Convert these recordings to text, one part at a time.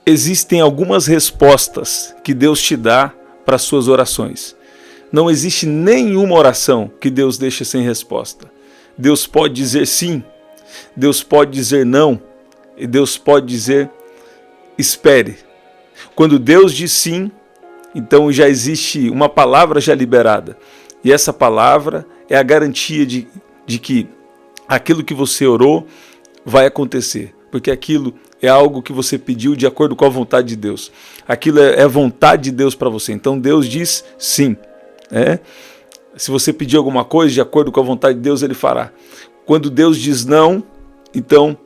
existem algumas respostas que Deus te dá para as suas orações. Não existe nenhuma oração que Deus deixe sem resposta. Deus pode dizer sim, Deus pode dizer não, e Deus pode dizer espere. Quando Deus diz sim, então já existe uma palavra já liberada. E essa palavra é a garantia de que aquilo que você orou vai acontecer. Porque aquilo é algo que você pediu de acordo com a vontade de Deus. Aquilo é vontade de Deus para você. Então Deus diz sim. Se você pedir alguma coisa de acordo com a vontade de Deus, Ele fará. Quando Deus diz não, então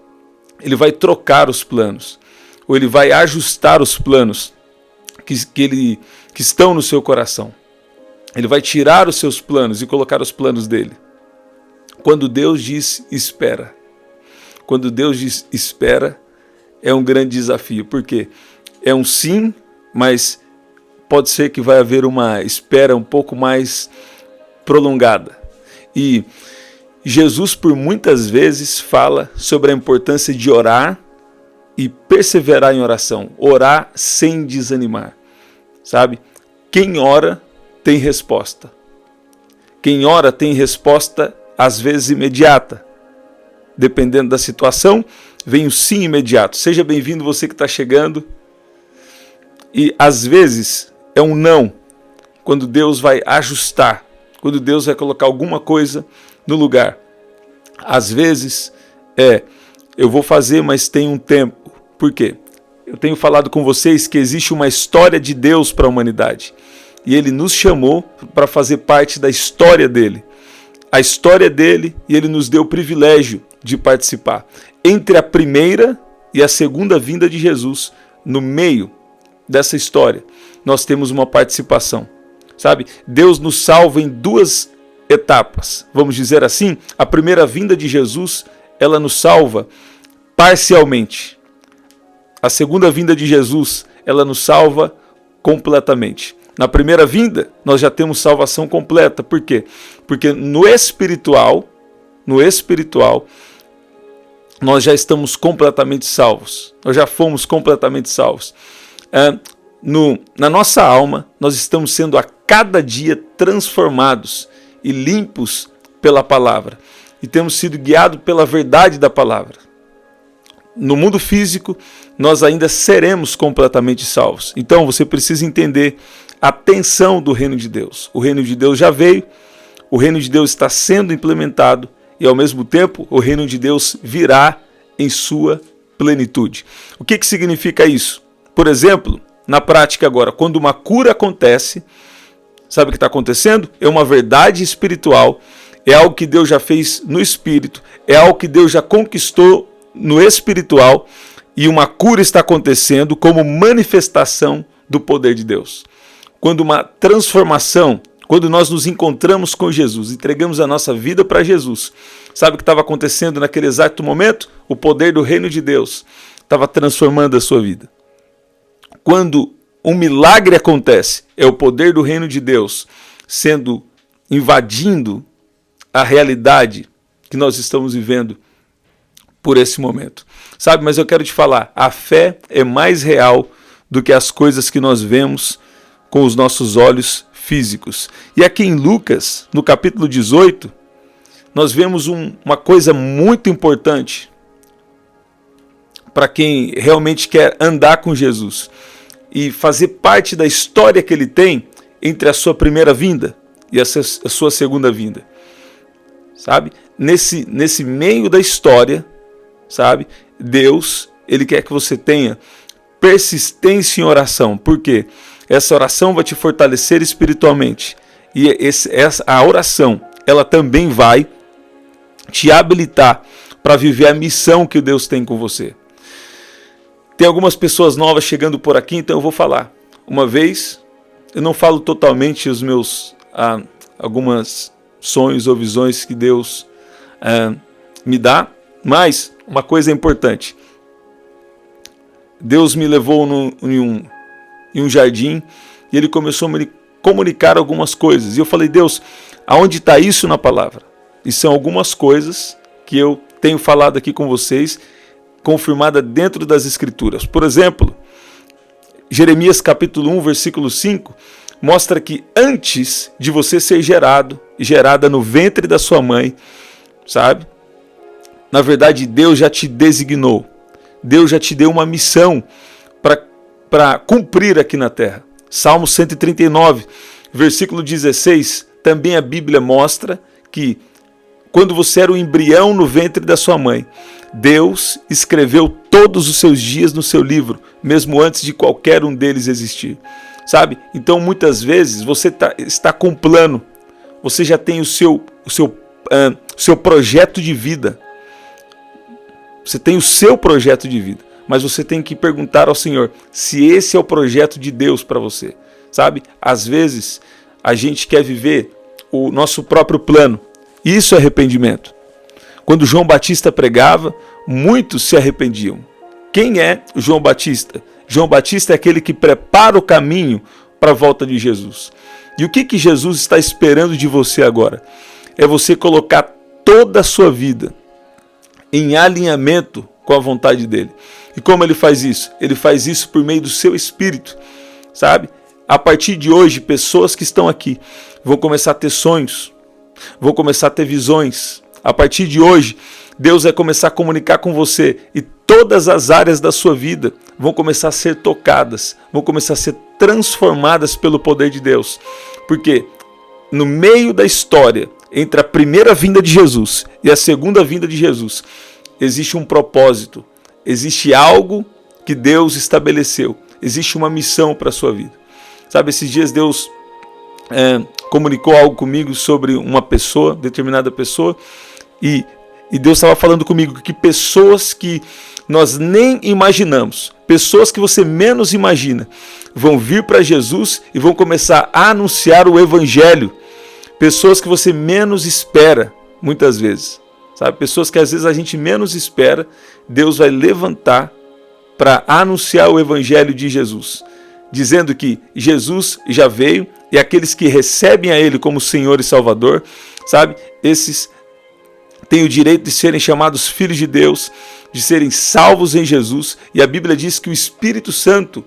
Ele vai trocar os planos. Ou Ele vai ajustar os planos que estão no seu coração. Ele vai tirar os seus planos e colocar os planos dele. Quando Deus diz espera. Quando Deus diz espera, é um grande desafio. Por quê? É um sim, mas pode ser que vai haver uma espera um pouco mais prolongada. E Jesus, por muitas vezes, fala sobre a importância de orar e perseverar em oração. Orar sem desanimar. Sabe? Quem ora tem resposta. Quem ora tem resposta, às vezes, imediata. Dependendo da situação, vem o sim imediato. Seja bem-vindo você que está chegando. E, às vezes, é um não. Quando Deus vai ajustar. Quando Deus vai colocar alguma coisa no lugar. Às vezes, eu vou fazer, mas tem um tempo. Por quê? Eu tenho falado com vocês que existe uma história de Deus para a humanidade. E Ele nos chamou para fazer parte da história dele. A história dele, e Ele nos deu o privilégio de participar. Entre a primeira e a segunda vinda de Jesus, no meio dessa história, nós temos uma participação. Sabe? Deus nos salva em duas etapas. Vamos dizer assim, a primeira vinda de Jesus, ela nos salva parcialmente. A segunda vinda de Jesus, ela nos salva completamente. Na primeira vinda, nós já temos salvação completa. Por quê? Porque no espiritual, nós já estamos completamente salvos. Nós já fomos completamente salvos. Na nossa alma, nós estamos sendo a cada dia transformados e limpos pela palavra. E temos sido guiados pela verdade da palavra. No mundo físico, nós ainda seremos completamente salvos. Então, você precisa entender a tensão do reino de Deus. O reino de Deus já veio, o reino de Deus está sendo implementado e, ao mesmo tempo, o reino de Deus virá em sua plenitude. O que significa isso? Por exemplo, na prática agora, quando uma cura acontece, sabe o que está acontecendo? É uma verdade espiritual, é algo que Deus já fez no espírito, é algo que Deus já conquistou no espiritual, e uma cura está acontecendo como manifestação do poder de Deus. Quando uma transformação, quando nós nos encontramos com Jesus, entregamos a nossa vida para Jesus, sabe o que estava acontecendo naquele exato momento? O poder do reino de Deus estava transformando a sua vida. Quando um milagre acontece, é o poder do reino de Deus invadindo a realidade que nós estamos vivendo por esse momento. Sabe, mas eu quero te falar, a fé é mais real do que as coisas que nós vemos com os nossos olhos físicos. E aqui em Lucas, no capítulo 18, nós vemos uma coisa muito importante para quem realmente quer andar com Jesus e fazer parte da história que ele tem entre a sua primeira vinda e a sua segunda vinda. Sabe? Nesse meio da história, sabe? Deus, Ele quer que você tenha persistência em oração. Por quê? Essa oração vai te fortalecer espiritualmente. E a oração, ela também vai te habilitar para viver a missão que Deus tem com você. Tem algumas pessoas novas chegando por aqui, então eu vou falar. Uma vez, eu não falo totalmente os meus algumas sonhos ou visões que Deus me dá, mas uma coisa é importante. Deus me levou em um jardim e Ele começou a me comunicar algumas coisas. E eu falei, Deus, aonde está isso na palavra? E são algumas coisas que eu tenho falado aqui com vocês, confirmada dentro das Escrituras. Por exemplo, Jeremias capítulo 1, versículo 5, mostra que antes de você ser gerada no ventre da sua mãe, sabe? Na verdade, Deus já te designou. Deus já te deu uma missão para cumprir aqui na terra. Salmo 139, versículo 16, também a Bíblia mostra que quando você era o embrião no ventre da sua mãe, Deus escreveu todos os seus dias no seu livro, mesmo antes de qualquer um deles existir. Sabe? Então, muitas vezes, você está com um plano, você já tem o seu projeto de vida. Você tem o seu projeto de vida, mas você tem que perguntar ao Senhor se esse é o projeto de Deus para você. Sabe? Às vezes, a gente quer viver o nosso próprio plano. Isso é arrependimento. Quando João Batista pregava, muitos se arrependiam. Quem é João Batista? João Batista é aquele que prepara o caminho para a volta de Jesus. E o que Jesus está esperando de você agora? É você colocar toda a sua vida em alinhamento com a vontade dele. E como ele faz isso? Ele faz isso por meio do seu Espírito, sabe? A partir de hoje, pessoas que estão aqui vão começar a ter sonhos, vão começar a ter visões. A partir de hoje, Deus vai começar a comunicar com você e todas as áreas da sua vida vão começar a ser tocadas, vão começar a ser transformadas pelo poder de Deus. Porque no meio da história, entre a primeira vinda de Jesus e a segunda vinda de Jesus, existe um propósito, existe algo que Deus estabeleceu, existe uma missão para a sua vida. Sabe, esses dias Deus comunicou algo comigo sobre uma pessoa, determinada pessoa, e Deus estava falando comigo que pessoas que nós nem imaginamos, pessoas que você menos imagina, vão vir para Jesus e vão começar a anunciar o Evangelho. Pessoas que você menos espera, muitas vezes. Sabe? Pessoas que às vezes a gente menos espera, Deus vai levantar para anunciar o Evangelho de Jesus. Dizendo que Jesus já veio e aqueles que recebem a Ele como Senhor e Salvador, sabe? Esses têm o direito de serem chamados filhos de Deus, de serem salvos em Jesus. E a Bíblia diz que o Espírito Santo,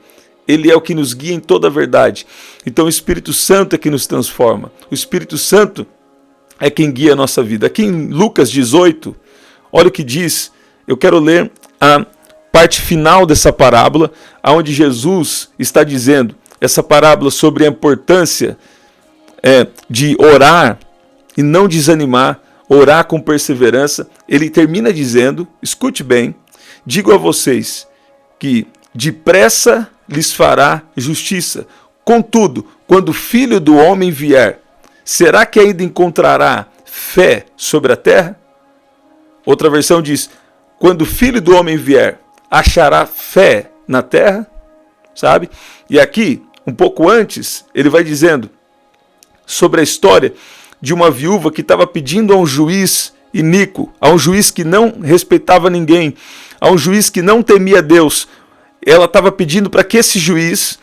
Ele é o que nos guia em toda a verdade. Então o Espírito Santo é que nos transforma. O Espírito Santo é quem guia a nossa vida. Aqui em Lucas 18, olha o que diz. Eu quero ler a parte final dessa parábola, onde Jesus está dizendo essa parábola sobre a importância de orar e não desanimar, orar com perseverança. Ele termina dizendo, escute bem, digo a vocês que depressa lhes fará justiça. Contudo, quando o Filho do Homem vier, será que ainda encontrará fé sobre a terra? Outra versão diz, quando o Filho do Homem vier, achará fé na terra? Sabe? E aqui, um pouco antes, ele vai dizendo sobre a história de uma viúva que estava pedindo a um juiz iníquo, a um juiz que não respeitava ninguém, a um juiz que não temia Deus. Ela estava pedindo para que esse juiz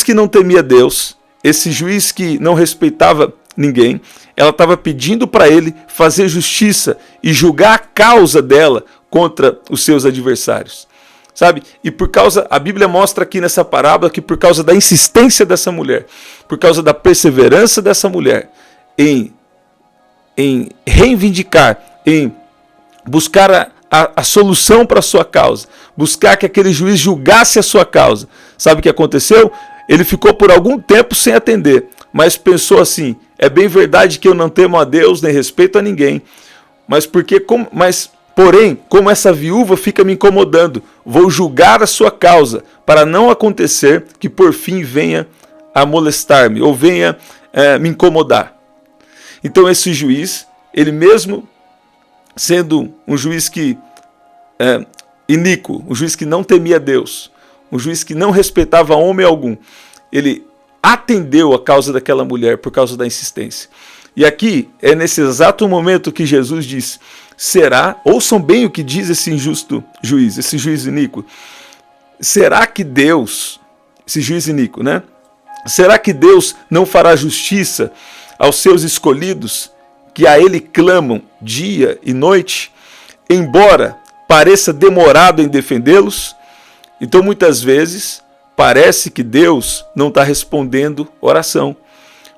que não temia Deus, esse juiz que não respeitava ninguém, ela estava pedindo para ele fazer justiça e julgar a causa dela contra os seus adversários. Sabe? E a Bíblia mostra aqui nessa parábola que por causa da insistência dessa mulher, por causa da perseverança dessa mulher em reivindicar, em buscar a solução para a sua causa, buscar que aquele juiz julgasse a sua causa. Sabe o que aconteceu? Ele ficou por algum tempo sem atender, mas pensou assim, é bem verdade que eu não temo a Deus, nem respeito a ninguém, porém, como essa viúva fica me incomodando, vou julgar a sua causa, para não acontecer que por fim venha a molestar-me, ou venha me incomodar. Então esse juiz, ele mesmo sendo um juiz que iníquo, um juiz que não temia Deus, um juiz que não respeitava homem algum, ele atendeu a causa daquela mulher por causa da insistência. E aqui é nesse exato momento que Jesus diz, ouçam bem o que diz esse injusto juiz, esse juiz iníquo, será que Deus, esse juiz iníquo, né? Será que Deus não fará justiça aos seus escolhidos, que a Ele clamam dia e noite, embora pareça demorado em defendê-los? Então muitas vezes Parece que Deus não está respondendo oração.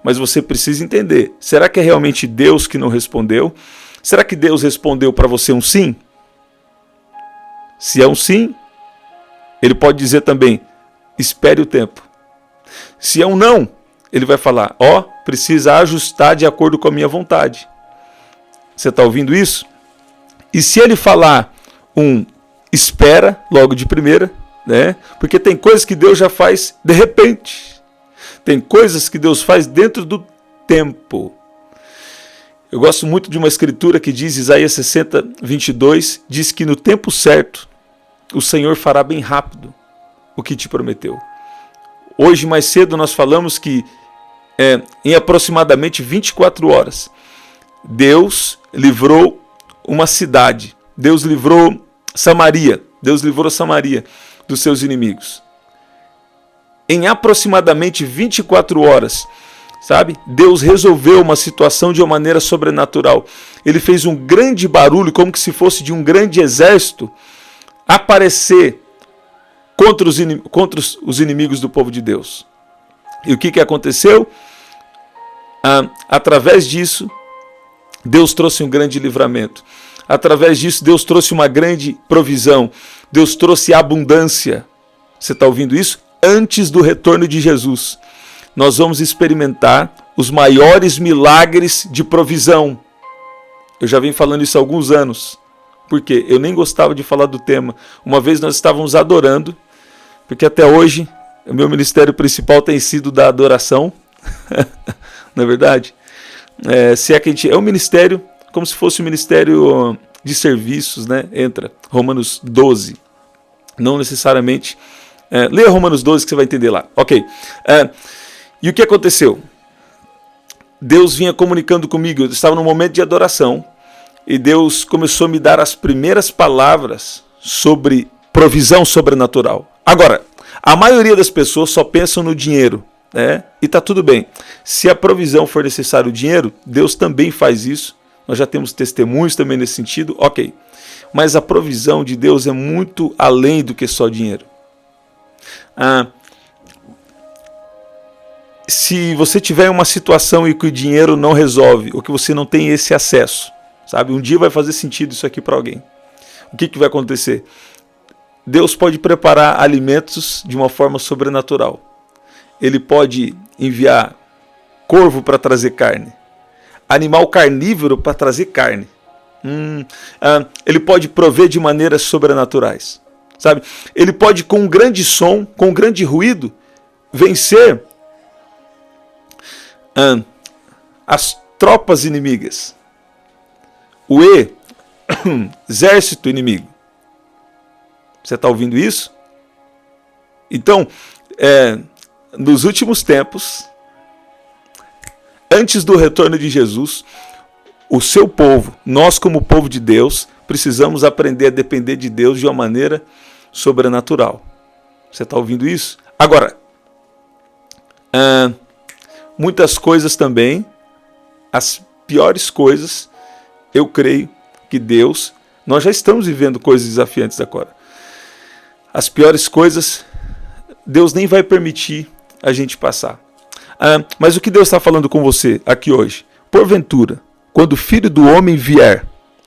Mas você precisa entender, será que é realmente Deus que não respondeu? Será que Deus respondeu para você um sim? Se é um sim, ele pode dizer também, espere o tempo. Se é um não, ele vai falar, precisa ajustar de acordo com a minha vontade. Você está ouvindo isso? E se ele falar um espera logo de primeira, né? Porque tem coisas que Deus já faz de repente. Tem coisas que Deus faz dentro do tempo. Eu gosto muito de uma escritura que diz, Isaías 60, 22, diz que no tempo certo, o Senhor fará bem rápido o que te prometeu. Hoje, mais cedo, nós falamos que em aproximadamente 24 horas, Deus livrou uma cidade. Deus livrou Samaria. Deus livrou Samaria dos seus inimigos. Em aproximadamente 24 horas, sabe? Deus resolveu uma situação de uma maneira sobrenatural. Ele fez um grande barulho, como que se fosse de um grande exército, aparecer contra os inimigos do povo de Deus. E o que aconteceu? Através disso, Deus trouxe um grande livramento. Através disso, Deus trouxe uma grande provisão. Deus trouxe abundância. Você está ouvindo isso? Antes do retorno de Jesus, nós vamos experimentar os maiores milagres de provisão. Eu já venho falando isso há alguns anos. Por quê? Eu nem gostava de falar do tema. Uma vez nós estávamos adorando, porque até hoje o meu ministério principal tem sido da adoração. Não é verdade? Se é que a gente, é um ministério como se fosse um ministério de serviços, né? Entra Romanos 12. Não necessariamente... leia Romanos 12 que você vai entender lá. Ok. E o que aconteceu? Deus vinha comunicando comigo. Eu estava num momento de adoração. E Deus começou a me dar as primeiras palavras sobre provisão sobrenatural. Agora, a maioria das pessoas só pensam no dinheiro, né? E está tudo bem. Se a provisão for necessário o dinheiro, Deus também faz isso. Nós já temos testemunhos também nesse sentido. Ok. Mas a provisão de Deus é muito além do que só dinheiro. Se você tiver uma situação e que o dinheiro não resolve, ou que você não tem esse acesso, sabe? Um dia vai fazer sentido isso aqui para alguém. O que vai acontecer? Deus pode preparar alimentos de uma forma sobrenatural. Ele pode enviar corvo para trazer carne, animal carnívoro para trazer carne. Ele pode prover de maneiras sobrenaturais. Sabe? Ele pode, com um grande som, com um grande ruído, vencer as tropas inimigas. O exército inimigo. Você está ouvindo isso? Então, nos últimos tempos, antes do retorno de Jesus, o seu povo, nós como povo de Deus, precisamos aprender a depender de Deus de uma maneira sobrenatural. Você está ouvindo isso? Agora, muitas coisas também, as piores coisas, eu creio que Deus, nós já estamos vivendo coisas desafiantes agora. As piores coisas, Deus nem vai permitir a gente passar. Mas o que Deus está falando com você aqui hoje? Porventura, quando o Filho do Homem vier,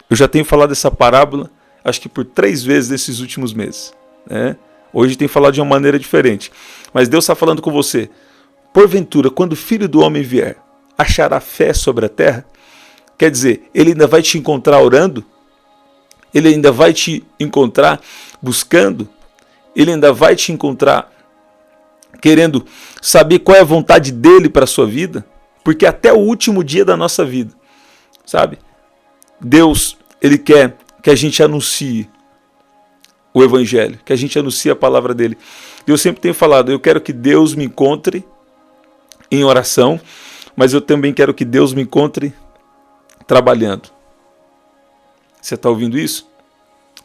eu já tenho falado essa parábola, acho que por 3 vezes nesses últimos meses. Né? Hoje tem falado de uma maneira diferente. Mas Deus está falando com você. Porventura, quando o Filho do Homem vier, achará fé sobre a terra? Quer dizer, ele ainda vai te encontrar orando? Ele ainda vai te encontrar buscando? Ele ainda vai te encontrar querendo saber qual é a vontade dele para a sua vida? Porque até o último dia da nossa vida, sabe? Deus, ele quer que a gente anuncie o Evangelho, que a gente anuncie a palavra dele. Eu sempre tenho falado, eu quero que Deus me encontre em oração, mas eu também quero que Deus me encontre trabalhando. Você está ouvindo isso?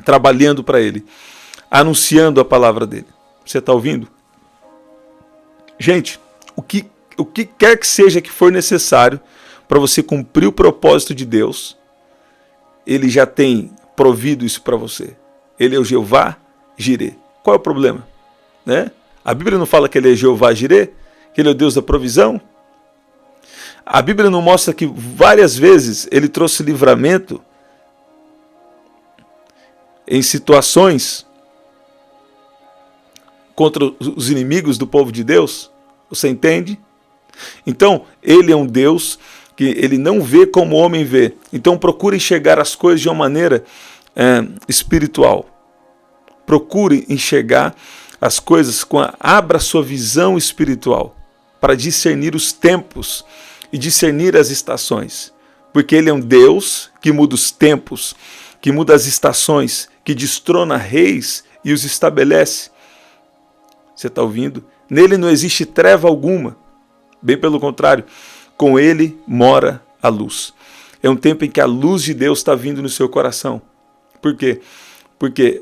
Trabalhando para ele, anunciando a palavra dele. Você está ouvindo? Gente, o que quer que seja que for necessário para você cumprir o propósito de Deus, ele já tem provido isso para você. Ele é o Jeová Jireh. Qual é o problema? Né? A Bíblia não fala que ele é Jeová Jireh, que ele é o Deus da provisão? A Bíblia não mostra que várias vezes ele trouxe livramento em situações contra os inimigos do povo de Deus? Você entende? Então, ele é um Deus que ele não vê como o homem vê. Então, procure enxergar as coisas de uma maneira espiritual. Procure enxergar as coisas abra sua visão espiritual para discernir os tempos e discernir as estações. Porque ele é um Deus que muda os tempos, que muda as estações, que destrona reis e os estabelece. Você está ouvindo? Nele não existe treva alguma. Bem pelo contrário, com ele mora a luz. É um tempo em que a luz de Deus está vindo no seu coração. Por quê? Porque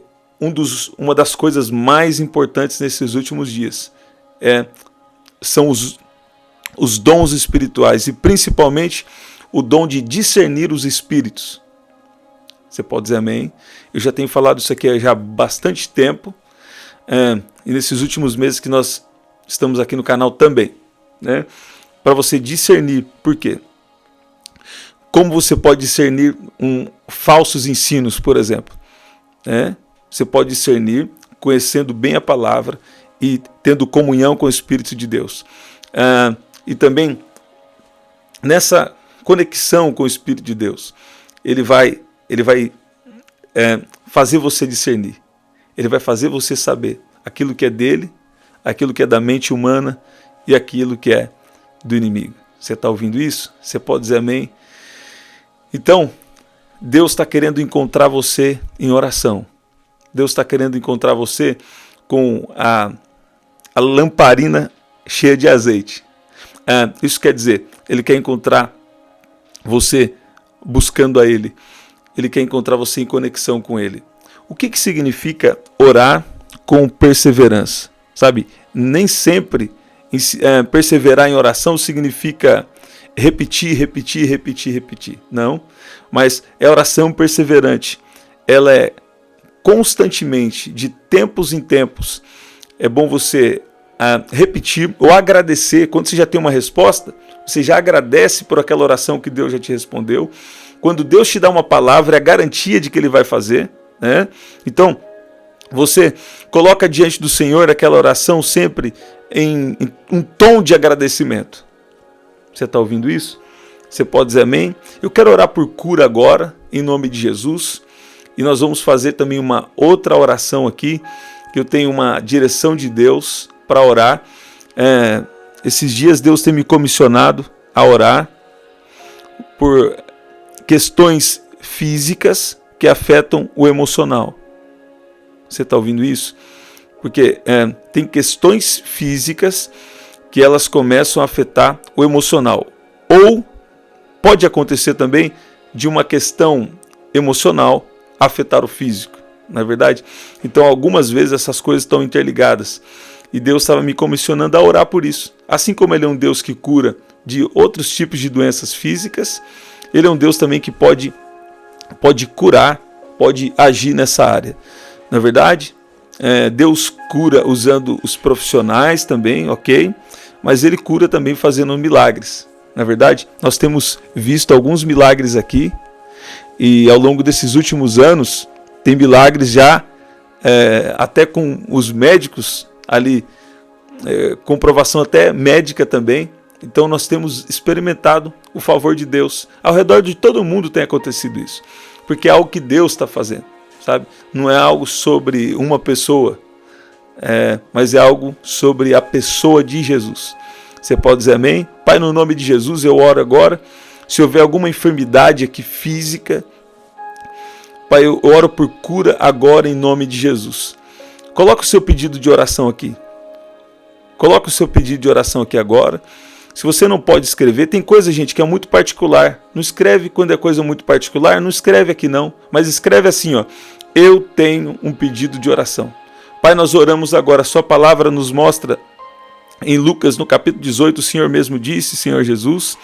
uma das coisas mais importantes nesses últimos dias são os dons espirituais e principalmente o dom de discernir os espíritos. Você pode dizer amém? Eu já tenho falado isso aqui já há bastante tempo e nesses últimos meses que nós estamos aqui no canal também, né? Para você discernir. Por quê? Como você pode discernir falsos ensinos, por exemplo? Você pode discernir conhecendo bem a palavra e tendo comunhão com o Espírito de Deus. E também nessa conexão com o Espírito de Deus, ele vai fazer você discernir. Ele vai fazer você saber aquilo que é dele, aquilo que é da mente humana e aquilo que é do inimigo. Você está ouvindo isso? Você pode dizer amém? Então, Deus está querendo encontrar você em oração. Deus está querendo encontrar você com a lamparina cheia de azeite. Isso quer dizer, ele quer encontrar você buscando a ele. Ele quer encontrar você em conexão com ele. O que significa orar com perseverança? Sabe, nem sempre perseverar em oração significa repetir. Não, mas é oração perseverante. Ela é constantemente, de tempos em tempos. É bom você repetir ou agradecer. Quando você já tem uma resposta, você já agradece por aquela oração que Deus já te respondeu. Quando Deus te dá uma palavra, é a garantia de que Ele vai fazer, né? Então, você coloca diante do Senhor aquela oração sempre em um tom de agradecimento. Você está ouvindo isso? Você pode dizer amém? Eu quero orar por cura agora, em nome de Jesus. E nós vamos fazer também uma outra oração aqui, que eu tenho uma direção de Deus para orar. Esses dias Deus tem me comissionado a orar por questões físicas que afetam o emocional. Você está ouvindo isso? Porque tem questões físicas que elas começam a afetar o emocional. Ou pode acontecer também de uma questão emocional afetar o físico, não é verdade? Então algumas vezes essas coisas estão interligadas. E Deus estava me comissionando a orar por isso. Assim como Ele é um Deus que cura de outros tipos de doenças físicas, Ele é um Deus também que pode curar, pode agir nessa área. Na verdade, Deus cura usando os profissionais também, ok? Mas Ele cura também fazendo milagres. Na verdade, nós temos visto alguns milagres aqui e ao longo desses últimos anos tem milagres já até com os médicos ali, comprovação até médica também. Então nós temos experimentado o favor de Deus. Ao redor de todo mundo tem acontecido isso, porque é algo que Deus está fazendo, sabe? Não é algo sobre uma pessoa, mas é algo sobre a pessoa de Jesus. Você pode dizer amém? Pai, no nome de Jesus eu oro agora. Se houver alguma enfermidade aqui física, Pai, eu oro por cura agora em nome de Jesus. Coloca o seu pedido de oração aqui. Coloca o seu pedido de oração aqui agora. Se você não pode escrever, tem coisa, gente, que é muito particular. Não escreve quando é coisa muito particular, não escreve aqui não. Mas escreve assim, ó. Eu tenho um pedido de oração. Pai, nós oramos agora. A sua palavra nos mostra em Lucas, no capítulo 18, o Senhor mesmo disse, Senhor Jesus,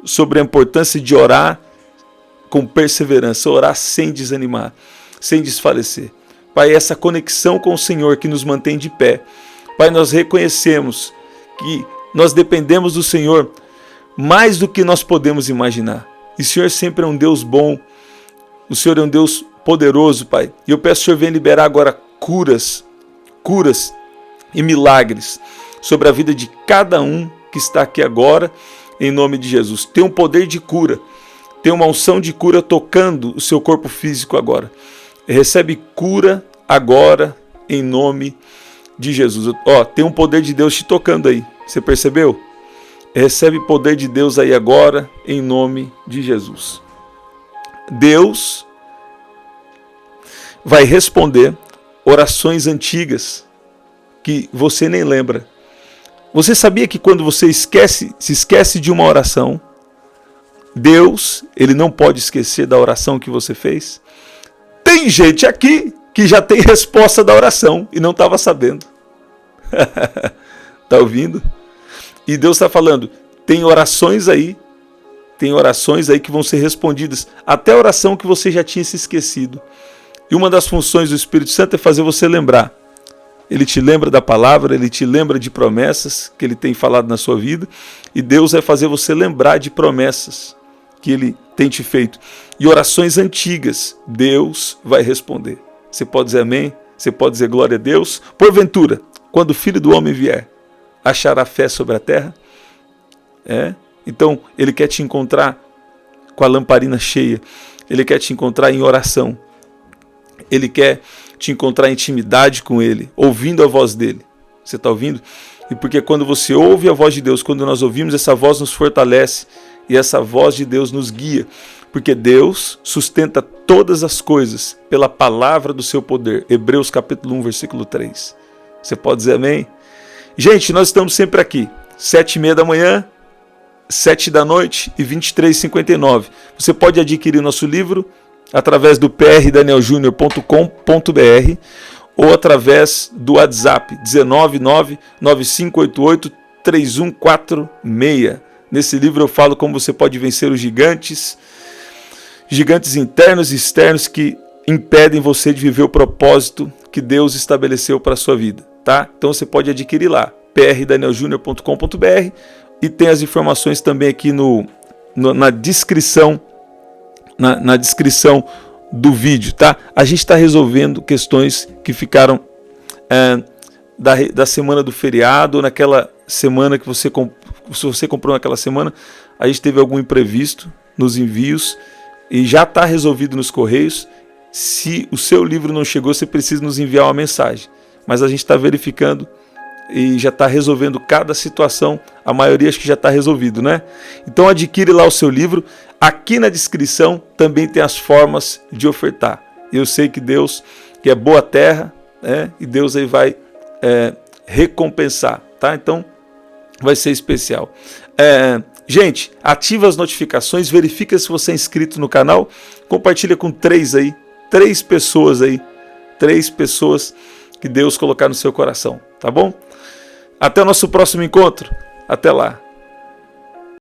sobre a importância de orar com perseverança, orar sem desanimar, sem desfalecer. Pai, essa conexão com o Senhor que nos mantém de pé. Pai, nós reconhecemos que nós dependemos do Senhor mais do que nós podemos imaginar. E o Senhor sempre é um Deus bom, o Senhor é um Deus poderoso, Pai. E eu peço que o Senhor venha liberar agora curas e milagres sobre a vida de cada um que está aqui agora, em nome de Jesus. Tem um poder de cura, tem uma unção de cura tocando o seu corpo físico agora. Recebe cura agora, em nome de Jesus. Tem um poder de Deus te tocando aí, você percebeu? Recebe poder de Deus aí agora, em nome de Jesus. Deus vai responder orações antigas que você nem lembra. Você sabia que quando você se esquece de uma oração, Deus, ele não pode esquecer da oração que você fez? Tem gente aqui que já tem resposta da oração e não estava sabendo. Está ouvindo? E Deus está falando, tem orações aí que vão ser respondidas, até a oração que você já tinha se esquecido. E uma das funções do Espírito Santo é fazer você lembrar. Ele te lembra da palavra, ele te lembra de promessas que ele tem falado na sua vida, e Deus vai fazer você lembrar de promessas que ele tem te feito. E orações antigas, Deus vai responder. Você pode dizer amém? Você pode dizer glória a Deus? Porventura, quando o Filho do Homem vier, achará fé sobre a terra? Então, ele quer te encontrar com a lamparina cheia, ele quer te encontrar em oração, ele quer te encontrar em intimidade com ele, ouvindo a voz dele. Você está ouvindo? E porque quando você ouve a voz de Deus, quando nós ouvimos, essa voz nos fortalece e essa voz de Deus nos guia, porque Deus sustenta todas as coisas pela palavra do seu poder. Hebreus capítulo 1, versículo 3. Você pode dizer amém? Gente, nós estamos sempre aqui, 7h30 da manhã, 7 da noite e 23h59. Você pode adquirir nosso livro através do prdanielJunior.com.br ou através do WhatsApp 19995883146. Nesse livro eu falo como você pode vencer os gigantes internos e externos que impedem você de viver o propósito que Deus estabeleceu para a sua vida, tá? Então você pode adquirir lá, prdanielJunior.com.br, e tem as informações também aqui na descrição, na descrição do vídeo, tá? A gente está resolvendo questões que ficaram da semana do feriado, ou naquela semana que você comprou naquela semana, a gente teve algum imprevisto nos envios e já está resolvido nos correios. Se o seu livro não chegou, você precisa nos enviar uma mensagem, mas a gente está verificando e já está resolvendo cada situação. A maioria acho que já está resolvido, né? Então adquire lá o seu livro. Aqui na descrição também tem as formas de ofertar. Eu sei que Deus, que é boa terra, né? E Deus aí vai recompensar, tá? Então vai ser especial. Gente, ativa as notificações, verifica se você é inscrito no canal, compartilha com 3 pessoas que Deus colocar no seu coração, tá bom? Até o nosso próximo encontro. Até lá.